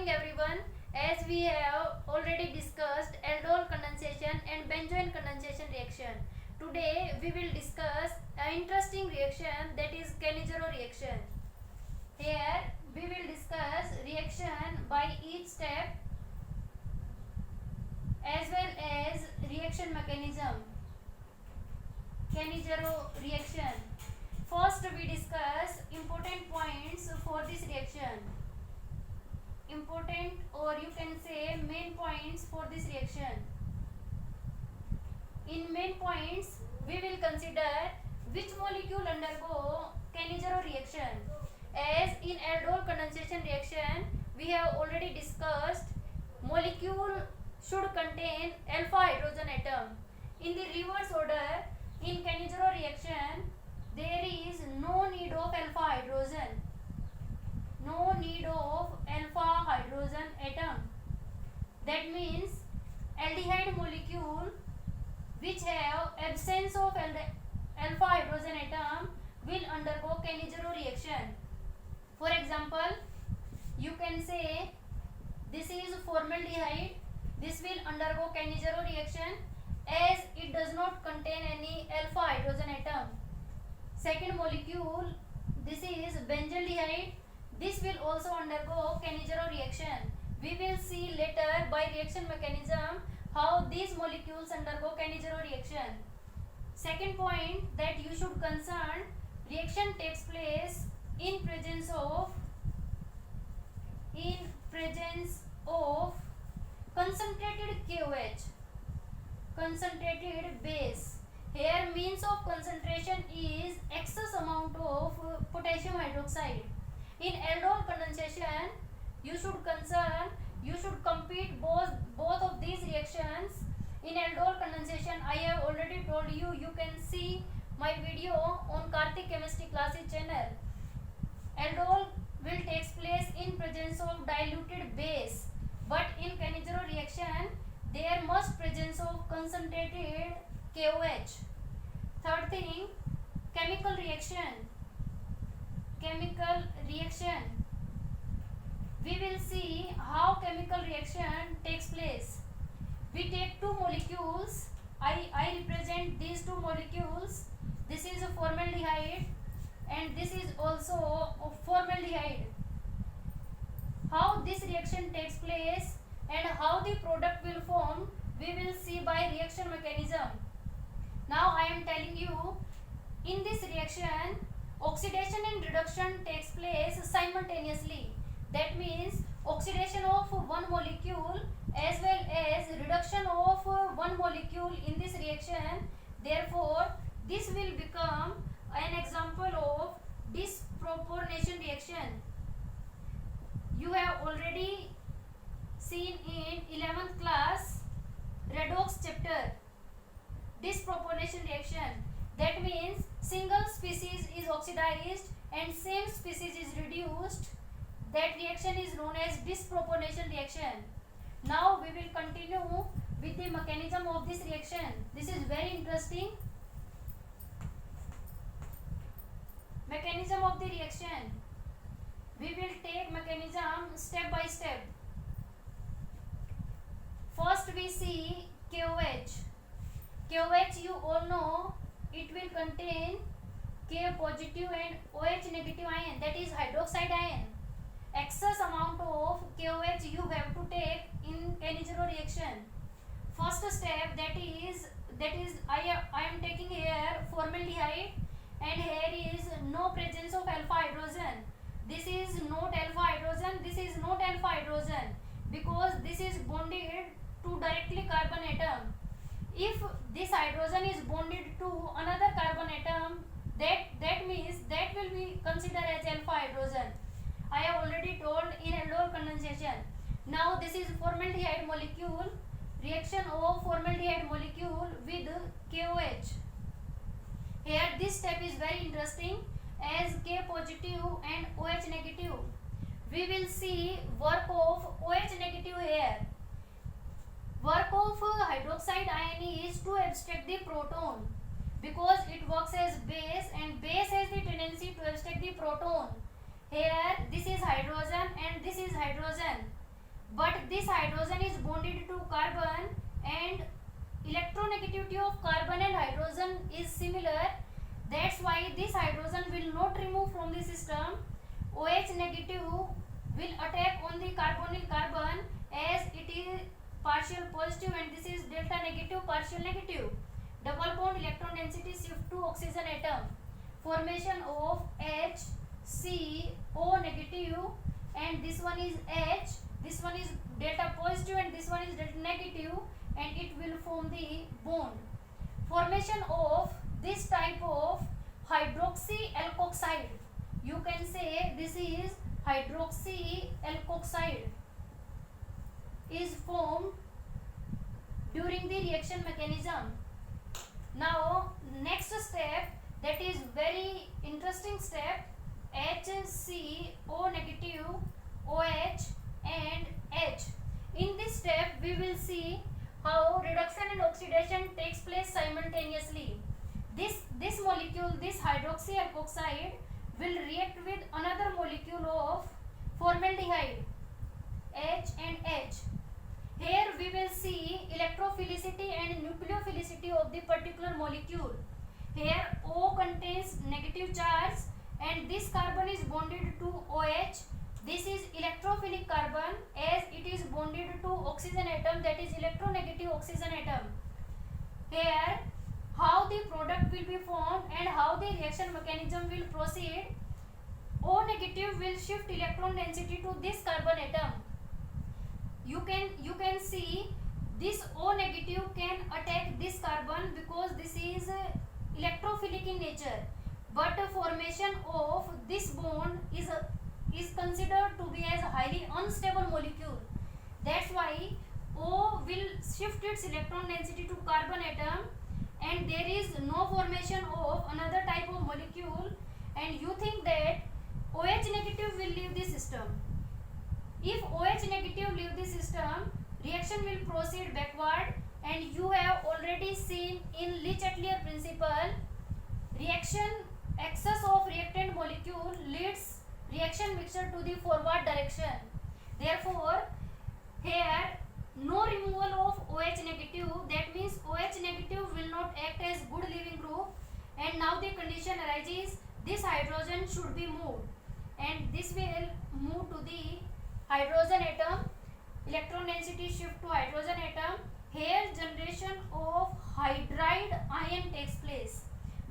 morning everyone. As we have already discussed aldol condensation and benzoin condensation reaction, today we will discuss an interesting reaction, that is Cannizzaro reaction. Here we will discuss reaction by each step as well as reaction mechanism. Cannizzaro reaction. First we discuss important points for this reaction. Important, or you can say main points for this reaction. In main points we will consider which molecule undergo Cannizzaro reaction. As in aldol condensation reaction we have already discussed, molecule should contain alpha hydrogen atom. In the reverse order, in Cannizzaro reaction there is no need of alpha hydrogen. No need of alpha hydrogen atom. That means aldehyde molecule which have absence of alpha hydrogen atom will undergo Cannizzaro reaction. For example, you can say this is formaldehyde. This will undergo Cannizzaro reaction as it does not contain any alpha hydrogen atom. Second molecule, this is benzaldehyde. This will also undergo Cannizzaro reaction. We will see later by reaction mechanism how these molecules undergo Cannizzaro reaction. Second point that you should concern, reaction takes place in presence of concentrated KOH, concentrated base. Here means of concentration is excess amount of potassium hydroxide. In aldol condensation you should compete both of these reactions. In aldol condensation I have already told you, you can see my video on Karthik Chemistry Classes channel. Aldol will take place in presence of diluted base, but in Cannizzaro reaction there must presence of concentrated KOH. Third thing, chemical reaction. Chemical reaction. We will see how chemical reaction takes place. We take two molecules. I represent these two molecules. This is a formaldehyde and this is also a formaldehyde. How this reaction takes place and how the product will form, we will see by reaction mechanism. Now I am telling you, in this reaction oxidation and reduction takes place simultaneously. That means oxidation of one molecule as well as reduction of one molecule in this reaction. Therefore this will become an example of disproportionation reaction. You have already seen in 11th class redox chapter, disproportionation reaction. That means single species is oxidized and same species is reduced. That reaction is known as disproportionation reaction. Now we will continue with the mechanism of this reaction. This is very interesting. Mechanism of the reaction. We will take mechanism step by step. First we see KOH. KOH you all know, it will contain K positive and OH negative ion, that is hydroxide ion. Excess amount of KOH you have to take in Cannizzaro reaction. First step, that is I am taking here formaldehyde and here is no presence of alpha hydrogen. This is not alpha hydrogen, this is not alpha hydrogen because this is bonded to directly carbon atom. If this hydrogen is bonded to another carbon atom, that means that will be considered as alpha hydrogen. I have already told in aldol condensation. Now this is formaldehyde molecule, reaction of formaldehyde molecule with KOH. Here this step is very interesting as K positive and OH negative. We will see work of OH negative here. Work of hydroxide ion is to abstract the proton because it works as base and base has the tendency to abstract the proton. Here this is hydrogen and this is hydrogen. but this hydrogen is bonded to carbon and electronegativity of carbon and hydrogen is similar. That's why this hydrogen will not remove from the system. OH negative will attack on the carbonyl carbon as it is partial positive and this is delta negative partial negative. Double bond electron density shift to oxygen atom. Formation of HCO negative and this one is H, this one is delta positive and this one is delta negative and it will form the bond. Formation of this type of hydroxy alkoxide, you can say this is hydroxy alkoxide, is formed during the reaction mechanism. Now next step, that is very interesting step, HCO negative, OH and H. In this step we will see how reduction and oxidation takes place simultaneously. This molecule, this hydroxy alkoxide will react with another molecule of formaldehyde, H and H. Here we will see electrophilicity and nucleophilicity of the particular molecule. Here O contains negative charge and this carbon is bonded to OH. This is electrophilic carbon as it is bonded to oxygen atom, that is electronegative oxygen atom. Here how the product will be formed and how the reaction mechanism will proceed. O negative will shift electron density to this carbon atom. You can see this O negative can attack this carbon because this is electrophilic in nature, but formation of this bond is considered to be as a highly unstable molecule. That's why O will shift its electron density to carbon atom and there is no formation of another type of molecule, and you think that OH negative will leave the system. If OH negative leave the system, reaction will proceed backward, and you have already seen in Le Chatelier principle, reaction excess of reactant molecule leads reaction mixture to the forward direction. Therefore, here no removal of OH negative, that means OH negative will not act as good leaving group, and now the condition arises, this hydrogen should be moved and this will move to the hydrogen atom, electron density shift to hydrogen atom. Here generation of hydride ion takes place.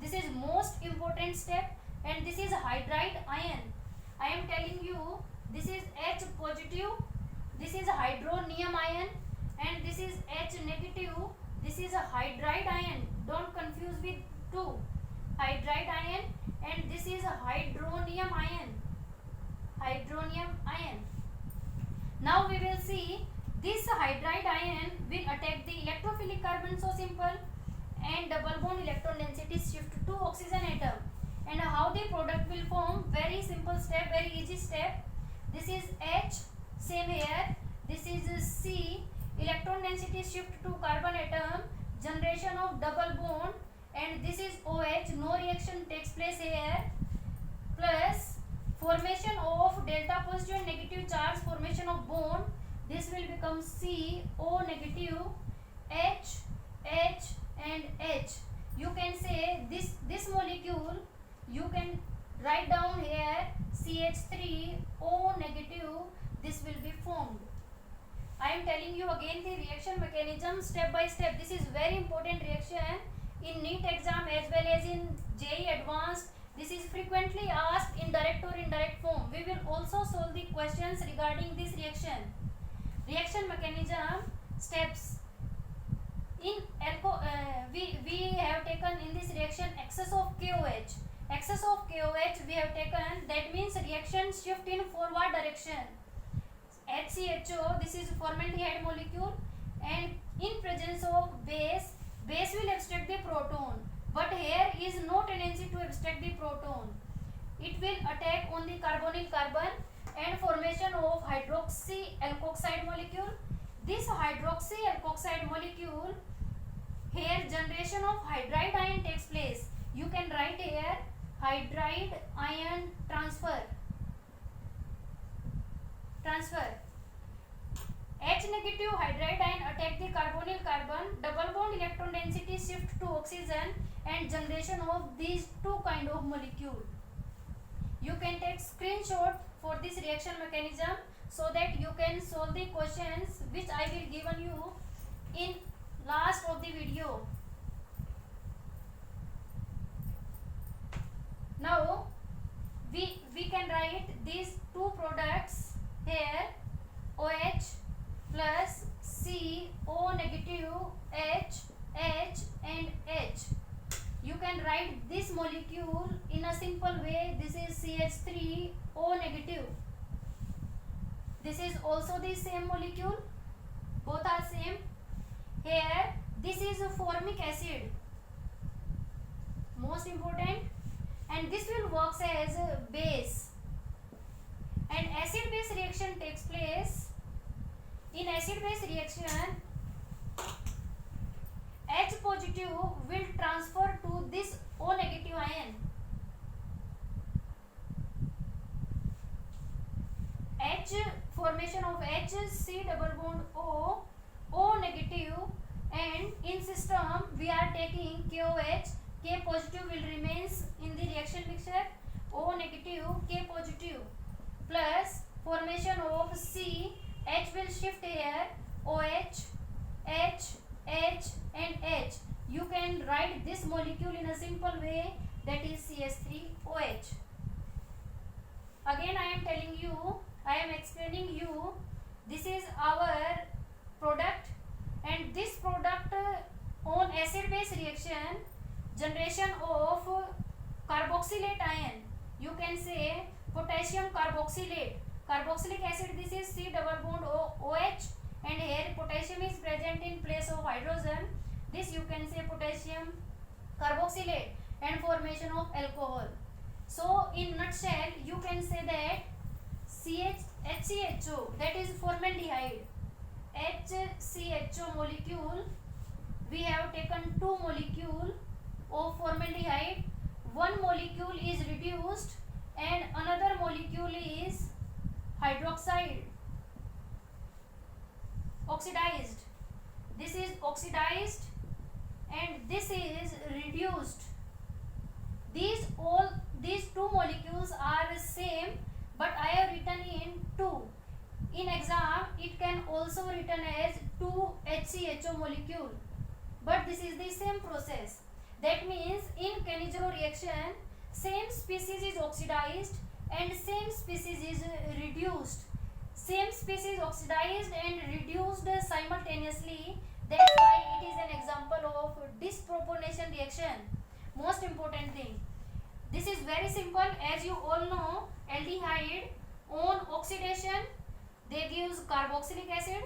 This is most important step and this is hydride ion. I am telling you, this is H positive, this is hydronium ion and this is H negative, this is a hydride ion. Don't confuse with two. Hydride ion and this is a hydronium ion. Hydronium ion. Now we will see this hydride ion will attack the electrophilic carbon, so simple, and double bond electron density shift to oxygen atom. And how the product will form, very simple step, very easy step. This is H, same here. This is C, electron density shift to carbon atom, generation of double bond, and this is OH, no reaction takes place here, plus formation of delta positive and negative charge, formation of bond, this will become C, O negative, H, H and H. You can say this molecule, you can write down here CH3, O negative, this will be formed. I am telling you again the reaction mechanism step by step. This is very important reaction in NEET exam as well as in JEE Advanced. This is frequently asked in direct or indirect form. We will also solve the questions regarding this reaction. Reaction mechanism steps. In we have taken in this reaction excess of KOH. Excess of KOH we have taken, that means reaction shift in forward direction. HCHO, this is formaldehyde molecule, and in presence of base will abstract the proton, but here is no tendency to abstract the proton. It will attack on the carbonyl carbon and formation of hydroxy alkoxide molecule. This hydroxy alkoxide molecule, here generation of hydride ion takes place. You can write here hydride ion transfer. negative hydride ion attack the carbonyl carbon, double bond electron density shift to oxygen and generation of these two kind of molecule. You can take screenshot for this reaction mechanism so that you can solve the questions which I will given you in last of the video. Now we can write these two products here, OH plus C, O negative, H, H and H. You can write this molecule in a simple way. This is CH3, O negative. This is also the same molecule. Both are same. Here this is formic acid. Most important. And this will work as a base. And acid-base reaction takes place. In acid-base reaction, H positive will transfer to this O negative ion. H, formation of H, C double bond O, O negative, and in system we are taking KOH. K positive will remains in the reaction mixture, O negative, K positive, plus formation of C, H will shift here, OH, H, H and H. You can write this molecule in a simple way, that is CH3OH. Again I am telling you, I am explaining you, this is our product, and this product on acid base reaction, generation of carboxylate ion, you can say potassium carboxylate. Carboxylic acid, this is C double bond OH, and here potassium is present in place of hydrogen. This you can say potassium carboxylate and formation of alcohol. So in nutshell you can say that HCHO, that is formaldehyde, HCHO molecule, we have taken two molecule of formaldehyde. One molecule is reduced and another molecule is hydroxide, oxidized. This is oxidized and this is reduced. These two molecules are same, but I have written in two. In exam it can also written as 2 HCHO molecule, but this is the same process. That means in Cannizzaro reaction, same species is oxidized and same species is reduced. Same species oxidized and reduced simultaneously. That's why it is an example of disproportionation reaction. Most important thing. This is very simple. As you all know, aldehyde on oxidation they gives carboxylic acid,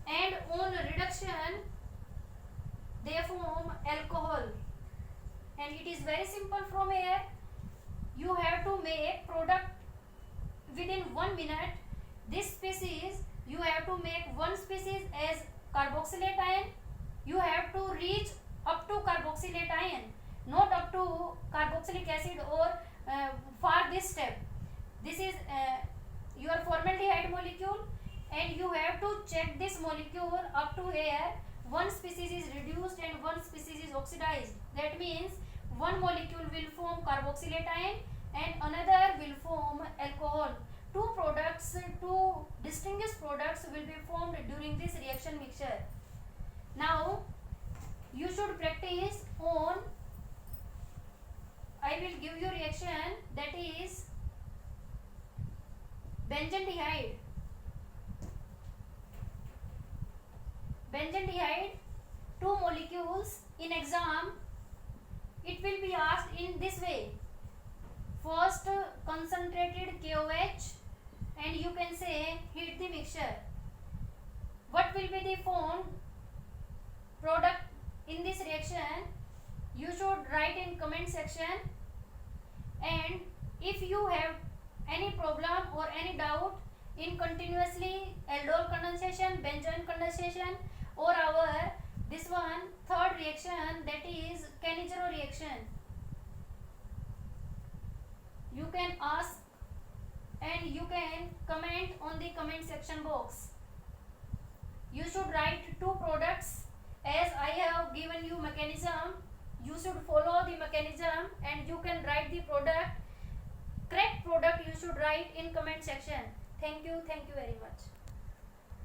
and on reduction they form alcohol. And it is very simple from here. You have to make product within 1 minute. This species you have to make one species as carboxylate ion. You have to reach up to carboxylate ion, not up to carboxylic acid or for this step. This is your formaldehyde molecule, and you have to check this molecule up to here. One species is reduced and one species is oxidized. That means one molecule will form carboxylate ion and another will form alcohol. Two distinguished products will be formed during this reaction mixture. Now you should practice on, I will give you reaction, that is benzaldehyde. Benzaldehyde, two molecules. In exam it will be asked in this way. First concentrated KOH, and you can say heat the mixture. What will be the formed product in this reaction? You should write in comment section. And if you have any problem or any doubt in continuously aldol condensation, benzoin condensation, or our this one third reaction, that is Cannizzaro reaction, you can ask and you can comment on the comment section box. You should write 2 products. As I have given you mechanism, you should follow the mechanism and you can write the product. Correct product you should write in comment section. Thank you very much.